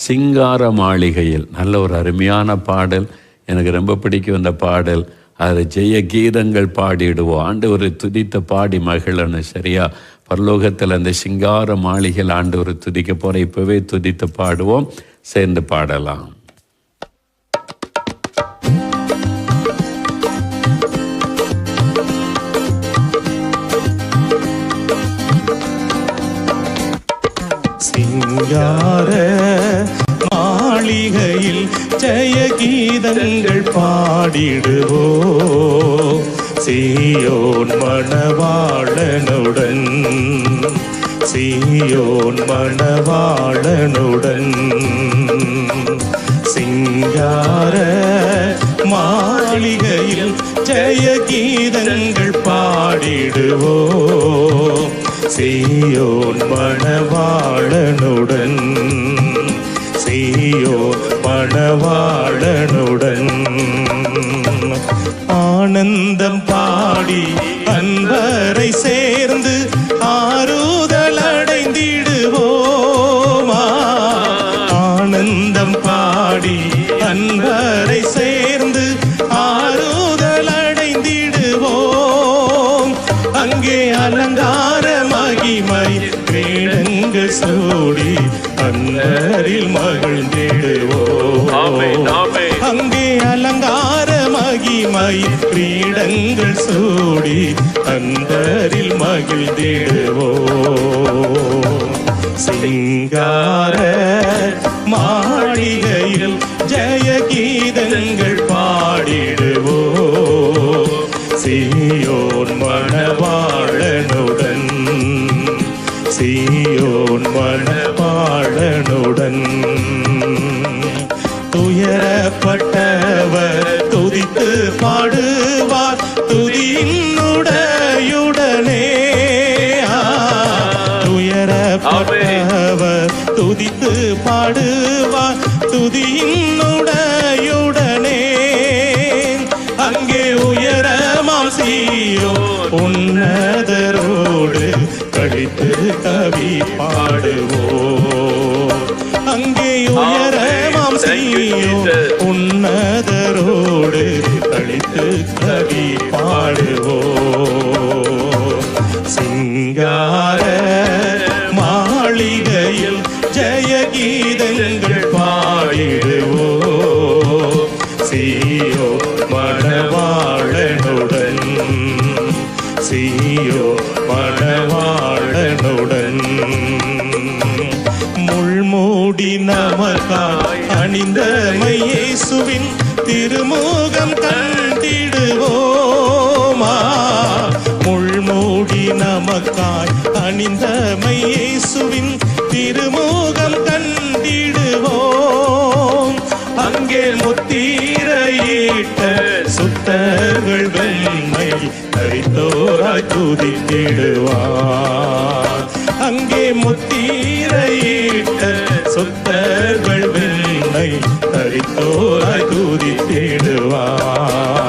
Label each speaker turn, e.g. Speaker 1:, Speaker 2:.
Speaker 1: சிங்கார மாளிகையில் நல்ல ஒரு அருமையான பாடல். எனக்கு ரொம்ப பிடிக்கும் இந்த பாடல். அதில் ஜெய கீதங்கள் பாடிடுவோம். ஆண்டவரை துதித்த பாடி மகிழணும். சரியா? பரலோகத்தில் அந்த சிங்கார மாளிகையில் ஆண்டவரை துதிக்க போகிறோம். இப்போவே துதித்து பாடுவோம், சேர்ந்து பாடலாம்.
Speaker 2: சிங்கார மாளிகையில் ஜெய கீதங்கள் பாடிடுவோ, சீயோன் மணவாளனுடன், சீயோன் மணவாளனுடன். சிங்கார மாளிகையில் ஜெய கீதங்கள் பாடிடுவோ, சீயோன் மணவாளனுடன், சீயோன் மணவாளனுடன். ஆனந்தம் பாடி அன்பரை சேர்ந்து ஆறுதல் அடைந்திடுவோமா, ஆனந்தம் பாடி அன்பரை சேர்ந்து ஆறுதல் அடைந்திடுவோம். அங்கே அலங்கார மகிமை வேடங்கள் சூடி அன்னரில் மகிழ்ந்திடுவோம். அங்கே அலங்கார மகிமை கிரீடங்கள் சூடி அந்தரில் மகிழ்ந்திடுவோம். சிங்கார மாளிகையில் ஜெய கீதங்கள் பாடிடுவோம், சீயோன் மணவாளனுடன், சீயோன் மணவாளனுடன். துயரப்பட்டவர் துதித்து பாடுவார் துதியினுடையுடனே, துயரப்பட்டவர் துதித்து பாடுவார் துதியினுடையுடனே. அங்கே உயரமாம் சீயோன் உன்னதரோடு கழித்து கவி பாடுவோம். அங்கே உயரமாம் சீயோன் உன்னதரோடு கழித்து கவி பாடுவோம். சிங்கார மாளிகையில் ஜெய கீதங்கள் பாடிடுவோம், சீயோன் மணவாளனுடன், சீயோன் மணவாளனுடன். முள்மூடி நமக்காய் அணிந்த இயேசுவின் திருமுகம் கண்டிடுவோமா, முள்மூடி நமக்காய் அணிந்த இயேசுவின் திருமுகம் கண்டிடுவோம். அங்கே முத்திரையிட்ட சுத்தர்கள் வெண்மை தரித்தோராய் துதித்திடுவார். அங்கே முத்திரையிட்ட சுத்தர்கள் வெண்மை தரித்தோராய் துதித்திடுவார்.